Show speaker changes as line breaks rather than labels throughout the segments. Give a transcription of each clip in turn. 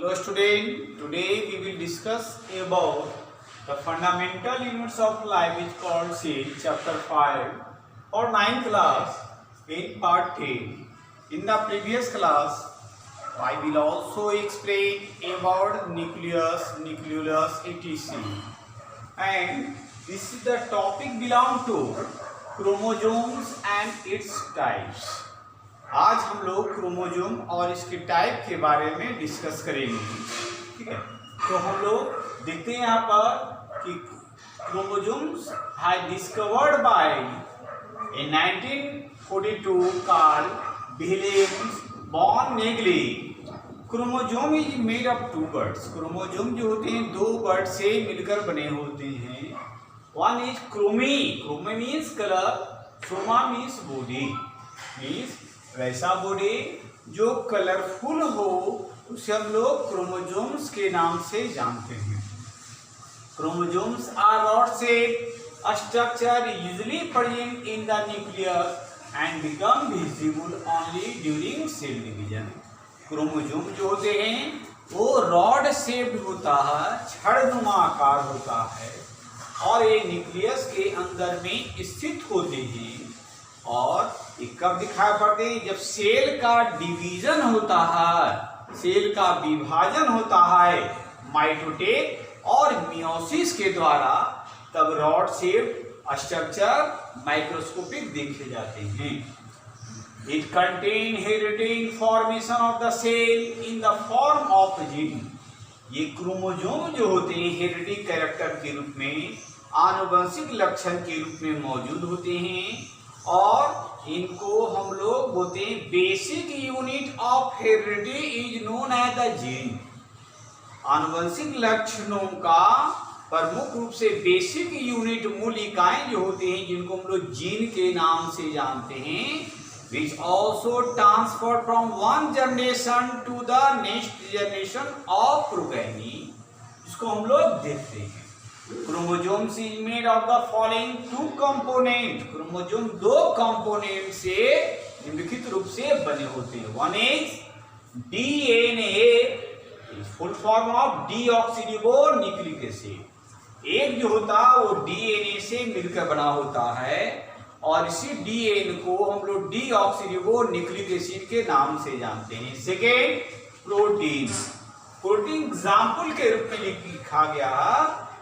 Hello student, today we will discuss about the fundamental units of life which called cell, chapter 5 or 9th class in part 10. In the previous class, I will also explain about nucleus, etc. And this is the topic belong to chromosomes and its types. आज हम लोग chromosome और इसके type के बारे में discuss करेंगे। ठीक है, तो हम लोग देखते हैं यहाँ पर कि क्रोमोजोम्स है discovered by in 1942 Karl Williams von Naegeli. Chromosome is made of two birds. Chromosome जो होते हैं दो बर्ड से मिलकर बने होते हैं। One is chromo, chromo means colour, soma means body, means वैसा बॉडी जो कलरफुल हो उसे हम लोग क्रोमोजोम्स के नाम से जानते हैं। Chromosomes are rod shape structure usually present in the nucleus and become visible only during cell division. Chromosome जो होते हैं वो रॉड शेप्ड होता है, छड़नुमा आकार होता है और ये न्यूक्लियस के अंदर में स्थित होते हैं। और ये कब दिखाई पड़ते हैं? जब सेल का डिवीजन होता है, सेल का विभाजन होता है माइटोटेक और मियोसिस के द्वारा, तब रॉड शेप स्ट्रक्चर माइक्रोस्कोपिक देखे जाते हैं। It contain heredity formation of the cell in the form of gene. ये क्रोमोजोम जो होते हैं हेरिडिटी कैरेक्टर के रूप में, आनुवंशिक लक्षण के रूप में मौजूद होते हैं और इनको हम लोग बोलते हैं basic unit of heredity is known as the gene. आनुवंशिक लक्षणों का प्रमुख रूप से बेसिक यूनिट मूल इकाएं जो होते हैं जिनको हम लोग जीन के नाम से जानते हैं, which also transfer from one generation to the next generation of प्रोकैनी, इसको हम लोग देखते हैं। Chromosomes is made of the following two component. Chromosome दो कंपोनेंट से निम्नलिखित रूप से बने होते हैं। One is DNA, full form of deoxyribo nucleic acid. एक जो होता है वो डीएनए से मिलकर बना होता है और इसी डीएनए को हम लोग डीऑक्सीरिबो न्यूक्लिक एसिड के नाम से जानते हैं। Second, protein. प्रोटीन एग्जाम्पल के रूप में लिखा गया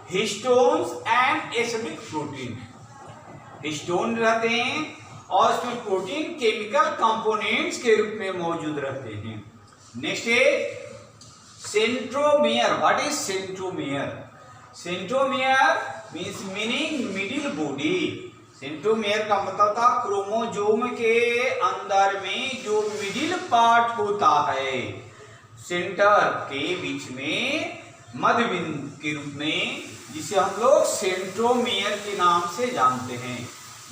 histones and acidic protein. Histone रहते हैं और इसमें प्रोटीन केमिकल कंपोनेंट्स के रूप में मौजूद रहते हैं। नेक्स्ट है centromere. What is centromere? Centromere means meaning middle body. Centromere का मतलब था क्रोमोजोम के अंदर में जो मिडिल पार्ट होता है, सेंटर के बीच में मध्य बिंदु के रूप में, जिसे हम लोग सेंट्रोमियर के नाम से जानते हैं।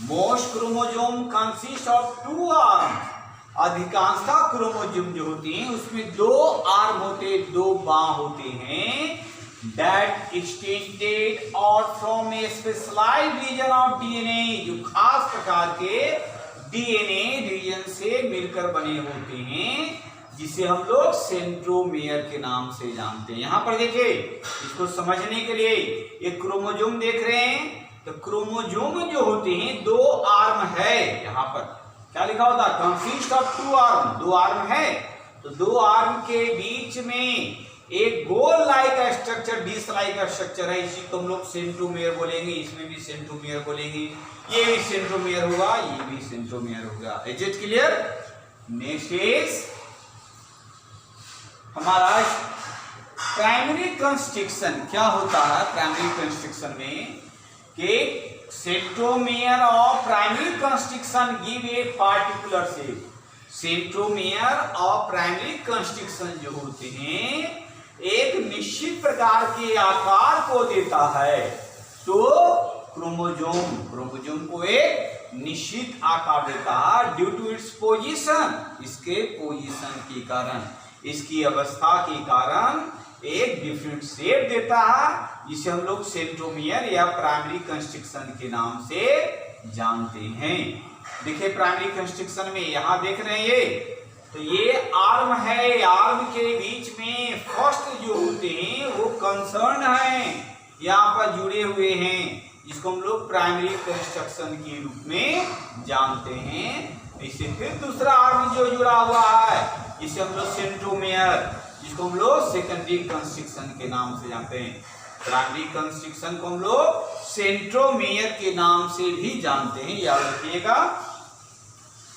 Most chromosome consist of two arm. अधिकांशतः क्रोमोजोम जो होते हैं उसमें दो आर्म होते, दो बाँ होते हैं। That extended out from a specialized region of DNA, जो खास प्रकार के DNA रीजन से मिलकर बने होते हैं, जिसे हम लोग सेंट्रोमियर के नाम से जानते हैं। यहाँ पर देखिए, इसको समझने के लिए एक क्रोमोजोम देख रहे हैं, तो क्रोमोजोम जो होते हैं दो आर्म है। यहाँ पर क्या लिखा होता है? कंसिस्ट ऑफ टू आर्म, दो आर्म है। तो दो आर्म के बीच में एक गोल like structure, dish like structure है, इसी को हम लोग सेंट्रोमियर बोलेंगे। इसमें भी सेंट्रोमियर बोलेंगे, ये भी सेंट्रोमियर होगा, ये भी सेंट्रोमियर होगा। Is it clear? Next is हमारा प्राइमरी कंस्ट्रक्शन। क्या होता है प्राइमरी कंस्ट्रक्शन में? कि centromere of primary constriction give a particular shape. Centromere of primary constriction जो होते हैं एक निश्चित प्रकार के आकार को देता है। तो क्रोमोजोम को एक निश्चित आकार देता है ड्यू टू इट्स पोजीशन। इसके पोजीशन के कारण, इसकी अवस्था के कारण एक डिफरेंट शेप देता है, जिसे हम लोग सेंट्रोमियर या प्राइमरी कंस्ट्रक्शन के नाम से जानते हैं। देखिए प्राइमरी कंस्ट्रक्शन में यहां देख रहे हैं ये, तो ये आर्म है, आर्म के बीच में फर्स्ट कंसर्न हैं, यहाँ पर जुड़े हुए हैं, जिसको हम लोग प्राइमरी कंस्ट्रक्शन के रूप में जानते हैं। इससे फिर दूसरा आर्म जो जुड़ा हुआ है, इसे हम लोग सेंट्रोमियर, जिसको हम लोग सेकेंडरी कंस्ट्रक्शन के नाम से जानते हैं। प्राइमरी कंस्ट्रक्शन को हम लोग सेंट्रोमियर के नाम से भी जानते हैं, याद रखिएगा।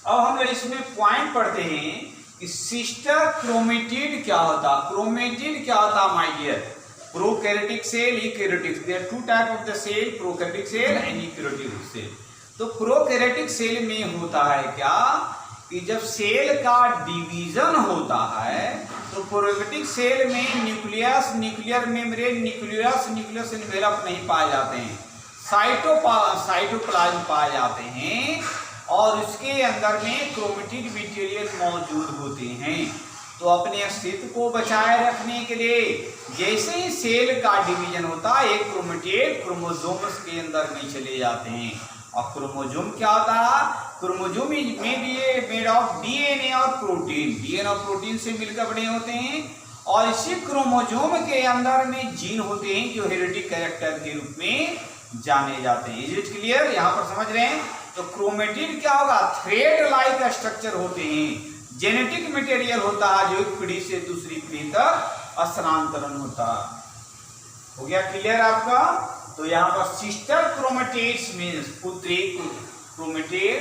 अब हम लोग इसमें पॉइंट पढ़ते हैं कि सिस्टर क्रोमेटिड क्या होता। क्रोमेटिड क्या होता my dear? Prokaryotic cell, eukaryotic, there two type of the cell, prokaryotic cell and eukaryotic cell. तो प्रोकैरियोटिक सेल में होता है क्या कि जब सेल का डिवीजन होता है तो प्रोकैरियोटिक सेल में nucleus, nuclear membrane, nucleus envelope नहीं पाए जाते हैं, साइटोप्लाज्म पाए जाते हैं और उसके अंदर में क्रोमेटिड मटेरियल मौजूद होते हैं। तो अपने अस्तित्व को बचाए रखने के लिए जैसे ही सेल का डिवीजन होता है, एक क्रोमेटिड क्रोमोसोम्स के अंदर में चले जाते हैं। और क्रोमोसोम क्या होता है? क्रोमोसोम में भी मेड ऑफ डीएनए और प्रोटीन, डीएनए और प्रोटीन से मिलकर बने होते हैं। और इसी क्रोमोसोम के अंदर में जीन होते हैं जो हेरिडिक कैरेक्टर के रूप में जाने जाते हैं। Is it clear? यहाँ पर समझ रहे हैं? तो क्रोमेटिड क्या होगा? थ्रेड लाइक स्ट्रक्चर होते हैं, जेनेटिक मटेरियल होता है जो एक पीढ़ी से दूसरी पीढ़ी तक स्थानांतरण होता है। हो गया क्लियर आपका? तो यहाँ पर सिस्टर क्रोमेटिड्स मीन्स पुत्री chromatid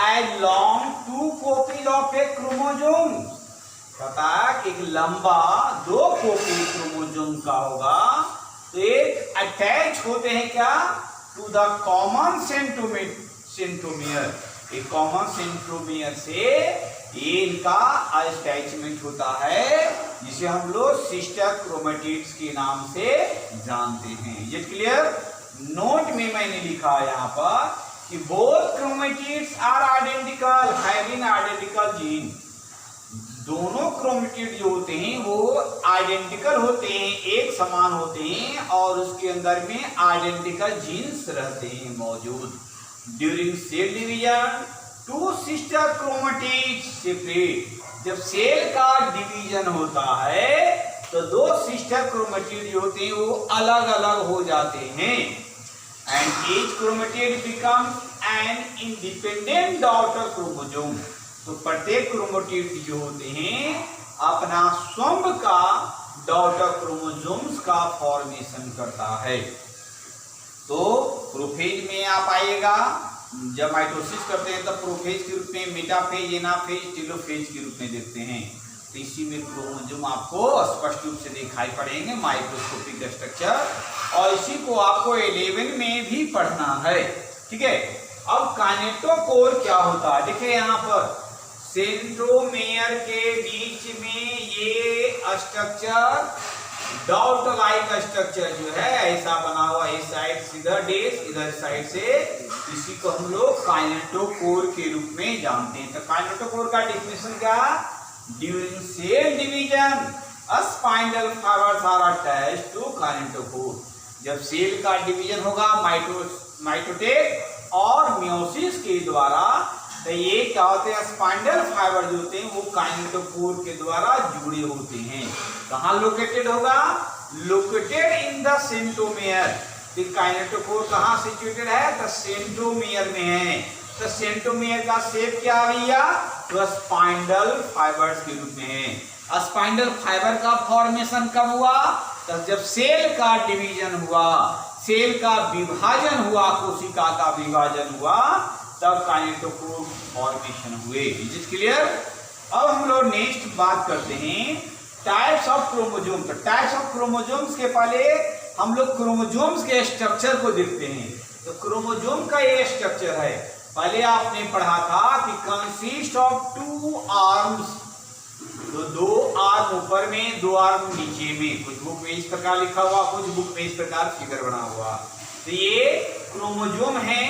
as long two copies of a chromosome. पता है कि एक लंबा 2 कॉपी क्रोमोसोम का होगा, तो एक अटैच होते हैं क्या टू द कॉमन सेंट्रोमियर, एक कॉमन सेंट्रोमियर से इनका अटैचमेंट होता है, जिसे हम लोग सिस्टर क्रोमेटिड्स के नाम से जानते हैं। ये क्लियर? नोट में मैंने लिखा यहाँ पर कि both chromatids are identical, having identical gene. दोनों क्रोमेटिड जो होते हैं वो आइडेंटिकल होते हैं, एक समान होते हैं और उसके अंदर में आइडेंटिकल जीन्स रहते हैं मौजूद। During cell division two sister chromatids separate. जब सेल का डिवीजन होता है तो 2 सिस्टर क्रोमेटिड जो होते हैं वो अलग अलग हो जाते हैं। And each chromatid becomes an independent daughter chromosome. तो प्रत्येक क्रोमेटिड जो होते हैं अपना स्वयं का डॉटर क्रोमोसोम्स का फॉर्मेशन करता है। तो प्रोफेज में आप आइएगा, जब माइटोसिस करते हैं तब प्रोफेज के रूप में, मेटाफेज, एनाफेज, टेलोफेज के रूप में देखते हैं। तो इसी में क्रोमोसोम आपको स्पष्ट रूप से दिखाई पड़ेंगे, माइक्रोस्कोपिक स्ट्रक्चर, और इसी को आपको 11 में भी पढ़ना है। ठीक है? अब काइनेटोकोर क्या होता है? देखिए यहाँ पर सेंट्रोमियर के बीच में ये स्ट्रक्चर डॉट लाइक स्ट्रक्चर जो है ऐसा बना हुआ, इस साइड से इधर डेस, इधर साइड से, इसी को हम लोग काइनेटोकोर के रूप में जानते हैं। तो काइनेटोकोर का डेफिनेशन क्या? During cell division spindle fibres are attached to kinetochore. जब सेल का डिवीजन होगा माइटोटेक और मियोसिस के द्वारा, तो ये क्या होते हैं? स्पाइंडल फाइबर जो होते हैं वो काइनेटोकोर के द्वारा जुड़े होते हैं। कहाँ लोकेटेड होगा? Located in the centromere. तो काइनेटोकोर कहाँ सिचुएटेड है? तो सेंट्रोमियर में है। तो सेंट्रोमियर का शेप क्या आ गया? तो स्पाइंडल फाइबर्स के रूप में है। स्पाइंडल फाइबर का फॉर्मेशन कब हुआ? तो जब सेल का डिवीजन हुआ, सेल का विभाजन हुआ, कोशिका का विभाजन हुआ, तब काइनेटोकोर फॉर्मेशन हुए। Is it clear? अब हम लोग नेक्स्ट बात करते हैं टाइप्स ऑफ क्रोमोसोम। तो टाइप्स ऑफ क्रोमोसोम्स के पहले हम लोग क्रोमोसोम्स के स्ट्रक्चर को देखते हैं। तो क्रोमोसोम का ये स्ट्रक्चर है, पहले आपने पढ़ा था कि कंसिस्ट ऑफ 2 आर्म्स। तो 2 आर्म ऊपर में, 2 आर्म नीचे में। कुछ बुक में इस प्रकार लिखा हुआ, कुछ बुक में इस प्रकार फिगर बना हुआ। तो ये क्रोमोसोम है।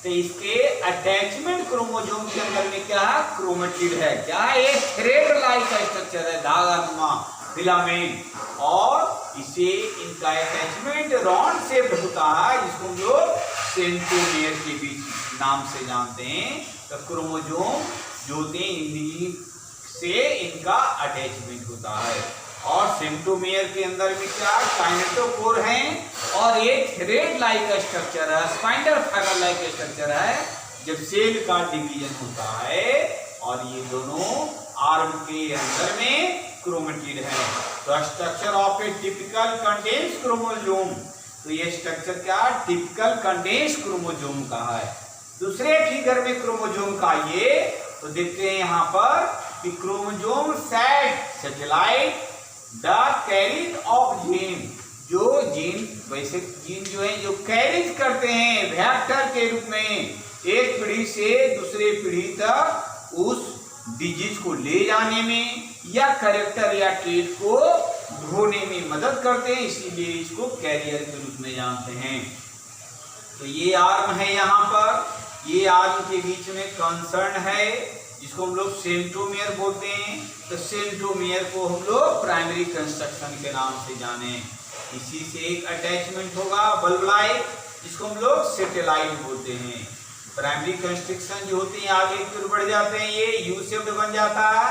तो इसके अटैचमेंट क्रोमोसोम के अंदर में क्या है? क्रोमेटिड है। क्या है? एक थ्रेड लाइक स्ट्रक्चर है, धागा नुमा फिलामेंट, और इसे इनका अटैचमेंट रॉड से होता है, जिसको हम लोग सेंट्रोमियर के बीच नाम से जानते हैं। तो क्रोमोसोम जो होते हैं इन्हीं से इनका अटैचमेंट होता है। और सेंट्रोमियर के अंदर में क्या काइनेटोकोर है और एक थ्रेड लाइक स्ट्रक्चर है, स्पाइंडल फाइबर लाइक स्ट्रक्चर है जब सेल का डिवीजन होता है। और ये दोनों आर्म के अंदर में क्रोमेटिड है। तो structure of A typical condense chromosome, तो ये स्ट्रक्चर क्या टिपिकल कंडेंस क्रोमोसोम का है। दूसरे फिगर में क्रोमोसोम का ये तो देखते हैं यहाँ पर कि chromosome satellite the carriage of gene, जो जीन वैसे जीन जो है जो कैरिज करते हैं वेक्टर के रूप में एक पीढ़ी से दूसरे पीढ़ी तक उस डिजीज को ले जाने में या कैरेक्टर या ट्रेट को ढोने में मदद करते हैं, इसीलिए इसको कैरियर के रूप में जानते हैं। तो ये आर्म है यहाँ पर, ये आर्म के बीच में कंसर्न है जिसको हम लोग सेंट्रोमियर बोलते हैं। तो सेंट्रोमियर को हम लोग प्राइमरी कंस्ट्रक्शन के नाम से जाने। इसी से एक अटैचमेंट होगा बल्ब लाइक जिसको हम लोग सैटेलाइट बोलते हैं। प्राइमरी कंस्ट्रक्शन जो होती है आगे की ओर बढ़ जाते हैं, ये यू शेप्ड बन जाता है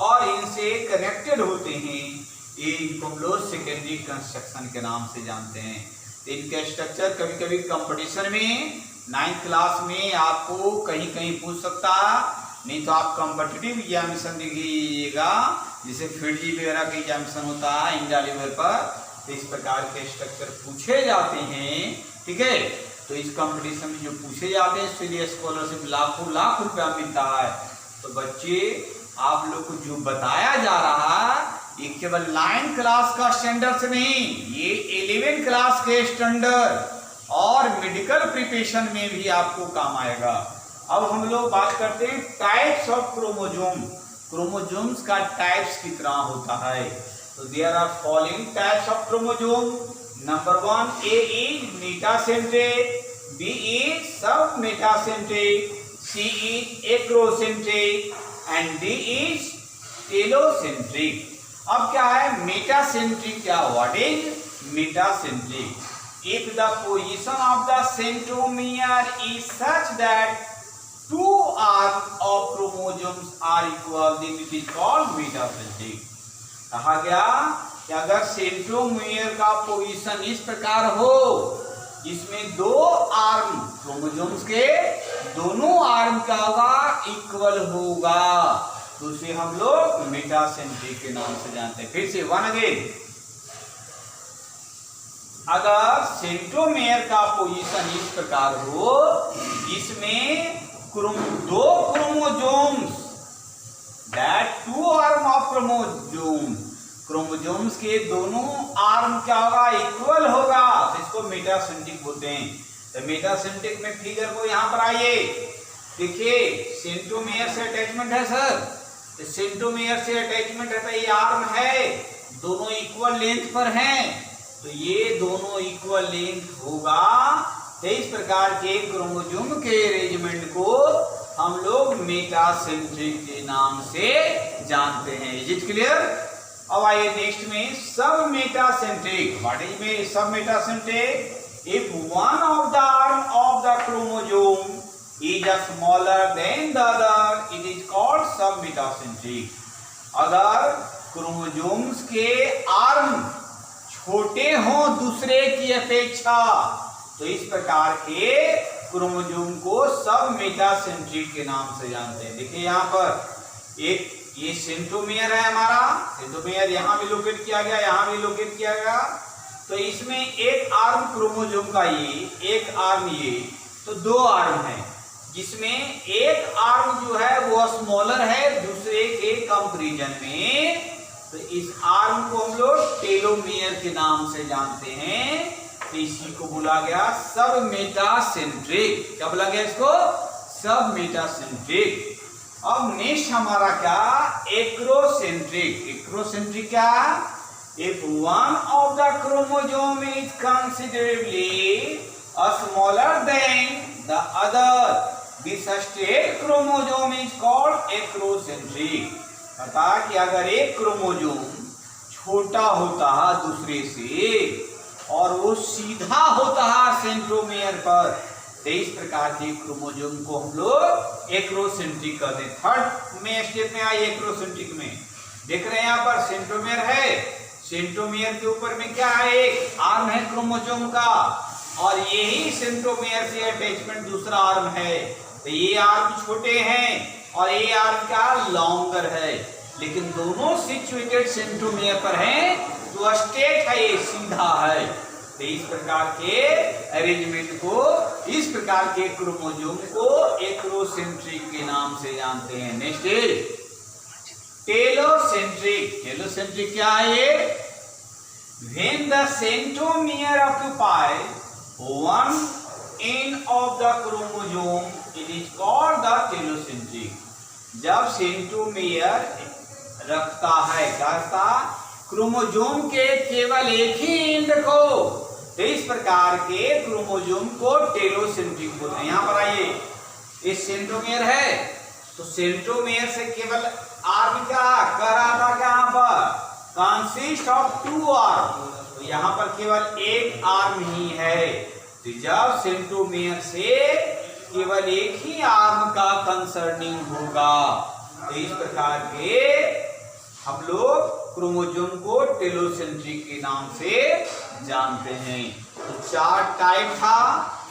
और इनसे कनेक्टेड होते हैं, ये इनको हम लोग सेकेंडरी कंस्ट्रक्शन के नाम से जानते हैं। तो इनका स्ट्रक्चर कभी कभी कंपटीशन में 9th क्लास में आपको कहीं कहीं पूछ सकता है, नहीं तो आप कॉम्पिटिटिव एग्जामिनेशन देखिएगा जैसे फील्ड वगैरह का एग्जामिनेशन होता है इंडिया लेवल पर, तो इस प्रकार के स्ट्रक्चर पूछे जाते हैं। ठीक है, तो इस कंपटीशन में जो पूछे जाते हैं इसके लिए स्कॉलरशिप लाखों लाख रुपया मिलता है। तो बच्चे आप लोग को जो बताया जा रहा है ये केवल 9th क्लास का स्टैंडर्ड से नहीं, ये 11th क्लास के स्टैंडर्ड और मेडिकल प्रिपरेशन में भी आपको काम आएगा। अब हम लोग बात करते हैं टाइप्स ऑफ क्रोमोसोम। क्रोमोसोम्स का टाइप्स कितना होता है। तो there are following types of chromosome. Number 1 A is metacentric, B is sub metacentric, C is acrocentric and D is telocentric. अब क्या है मेटासेंट्रिक, क्या what is metacentric? If the position of the centromere is such that two arms of chromosomes are equal, then it is called metacentric। कहा गया कि अगर centromere का position इस प्रकार हो जिसमें दो आर्म क्रोमोसोम्स के दोनों आर्म का होगा इक्वल होगा, तो उसे हम लोग मेटासेंट्रिक के नाम से जानते हैं। फिर से वन अगेन, अगर सेंट्रोमियर का पोजीशन इस प्रकार हो जिसमें दो chromosomes that two arm of chromosomes के दोनों आर्म क्या होगा इक्वल होगा, तो इसको मेटासेंट्रिक बोलते हैं। तो मेटासेंट्रिक में फिगर को यहां पर आइए देखिए, सेंट्रोमियर से अटैचमेंट है सर, तो सेंट्रोमियर से अटैचमेंट है तो ये आर्म है, दोनों इक्वल लेंथ पर हैं, तो ये दोनों इक्वल लेंथ होगा। तो इस प्रकार के क्रोमोसोम के अरेंजमेंट को हम लोग मेटासेंट्रिक के नाम से जानते हैं। Is it clear? अब आइए नेक्स्ट में सब मेटासेंट्रिक। व्हाट इज में सब metacentric? If one of the arm of the chromosome is smaller than the other it is called सब मेटासेंट्रिक। अगर क्रोमोसोम्स के आर्म छोटे हों दूसरे की अपेक्षा तो इस प्रकार के क्रोमोसोम को सब मेटासेंट्रिक के नाम से जानते हैं। देखिए यहाँ पर एक ये सेंट्रोमियर है हमारा, सेंट्रोमियर यहाँ भी लोकेट किया गया, यहाँ भी लोकेट किया गया। तो इसमें एक आर्म क्रोमोसोम का ये, एक आर्म ये, तो दो आर्म है जिसमें एक आर्म जो है वो स्मॉलर है दूसरे के कंपैरिजन में, तो इस आर्म को हम लोग टेलोमियर के नाम से जानते हैं। तो इसी को बोला गया सब मेटासेंट्रिक। क्या बोला गया इसको? सब मेटासेंट्रिक। अब नेक्स्ट हमारा क्या? एक्रोसेंट्रिक। एक्रोसेंट्रिक क्या? If one of the chromosome is considerably smaller than the other, this state chromosome is called acrocentric. पता कि अगर एक क्रोमोसोम छोटा होता है दूसरे से और वो सीधा होता है सेंट्रोमियर पर, तो इस प्रकार के क्रोमोसोम को हम लोग एक्रोसेंट्रिक कहते हैं। थर्ड में स्टेप में आए एक्रोसेंट्रिक में, देख रहे हैं यहाँ पर सेंट्रोमियर है, सेंट्रोमियर के ऊपर में क्या है, एक आर्म है क्रोमोसोम का, और यही सेंट्रोमियर से अटैचमेंट दूसरा आर्म है। तो ये आर्म छोटे हैं और ये आर्म क्या लॉन्गर है, लेकिन दोनों सिचुएटेड सेंट्रोमियर पर हैं, तो स्ट्रेट है, ये सीधा है। तो इस प्रकार के अरेंजमेंट को, इस प्रकार के क्रोमोसोम को एक्रोसेंट्रिक के नाम से जानते हैं। Next is telocentric. टेलोसेंट्रिक क्या है ये? When the centromere occupies one end of the chromosome, it is called the telocentric. जब सेंट्रोमियर रखता है, कहता क्रोमोसोम के केवल एक ही एंड को, तो इस प्रकार के क्रोमोसोम को टेलोसेंट्रिक बोलते हैं। यहाँ पर आइए, ये सेंट्रोमियर है, तो सेंट्रोमियर से केवल आर्म क्या कह रहा था, क्या यहाँ पर कंसिस्ट ऑफ 2 आर्म, तो यहाँ पर केवल एक आर्म ही है। तो जब सेंट्रोमियर से केवल एक ही आर्म का कंसर्निंग होगा, तो इस प्रकार के हम लोग क्रोमोसोम को टेलोसेंट्रिक के नाम से जानते हैं। तो 4 टाइप था,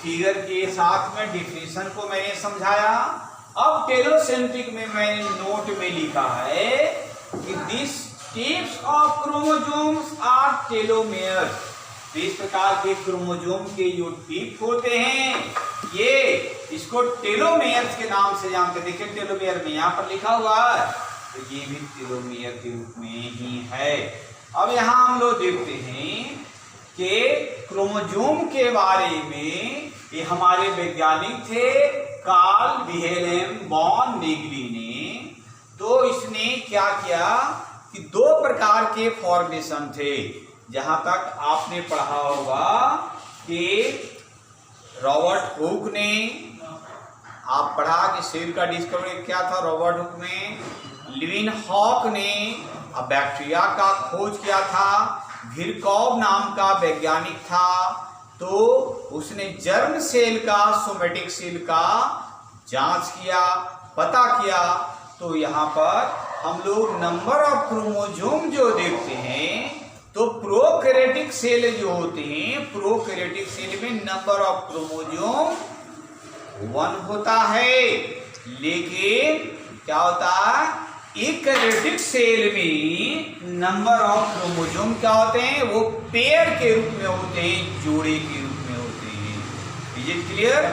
फिगर के साथ में डिफिनेशन को मैंने समझाया। अब टेलोसेंट्रिक में मैंने नोट में लिखा है कि this tips of chromosomes are telomeres. इस प्रकार के क्रोमोसोम के जो टिप होते हैं, ये इसको टेलोमेयर्स के नाम से जानते हैं। देखिए टेलोमेयर में यहाँ पर लिखा हुआ है, तो ये भी टेलोमेयर के रूप में ही है। अब यहाँ हम लोग देखते हैं कि क्रोमोसोम के बारे में ये हमारे वैज्ञानिक थे कार्ल विलेम वॉन नेगली ने। तो इसने क्या किया कि 2 प्रकार के फॉर्मेशन थे। जहां तक आपने पढ़ा होगा कि रॉबर्ट हुक ने, आप पढ़ा कि सेल का डिस्कवरी क्या था रॉबर्ट हुक ने, लिविनहॉक ने बैक्टीरिया का खोज किया था, विरकॉव नाम का वैज्ञानिक था, तो उसने जर्म सेल का, सोमेटिक सेल का जांच किया, पता किया। तो यहाँ पर हम लोग नंबर ऑफ क्रोमोसोम जो देखते हैं, तो प्रोकैरियोटिक सेल जो होते हैं, प्रोकैरियोटिक सेल में नंबर ऑफ क्रोमोसोम 1 होता है, लेकिन क्या होता है यूकैरियोटिक सेल में नंबर ऑफ क्रोमोसोम क्या होते हैं, वो पेयर के रूप में होते हैं, जोड़े के रूप में होते हैं। Is it clear?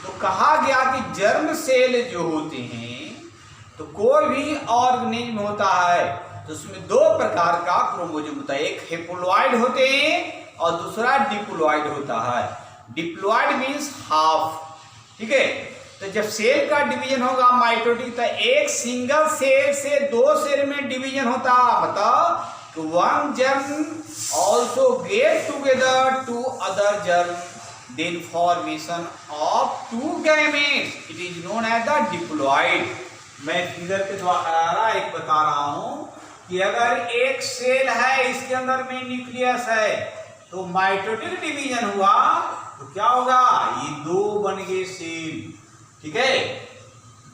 तो कहा गया कि जर्म सेल जो होते हैं, तो कोई भी ऑर्गेनिज्म होता है तो उसमें 2 प्रकार का क्रोमोसोम होता है, एक हेप्लोइड होते हैं और दूसरा डिप्लॉइड होता है। डिप्लॉइड मींस हाफ, ठीक है। तो जब सेल का डिवीजन होगा माइटोटिक, तो एक सिंगल सेल से 2 सेल में डिवीजन होता है। बताओ, 1 germ also get together 2 other germ, then formation of 2 gametes, it is known as the diploid. मैं फिगर के द्वारा एक बता रहा हूं कि अगर एक सेल है, इसके अंदर में न्यूक्लियस है, तो माइटोटिक डिवीजन हुआ तो क्या होगा, ये 2 बन गए सेल, ठीक है।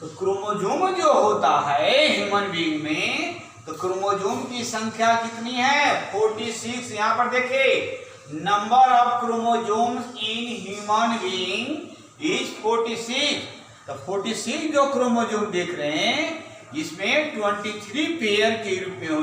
तो क्रोमोसोम जो होता है ह्यूमन बीइंग में, तो क्रोमोसोम की संख्या कितनी है, 46। यहां पर देखिए number of chromosomes in human being is 46। तो 46 जो क्रोमोसोम देख रहे हैं, इसमें 23 पेयर के रूप में होते हैं।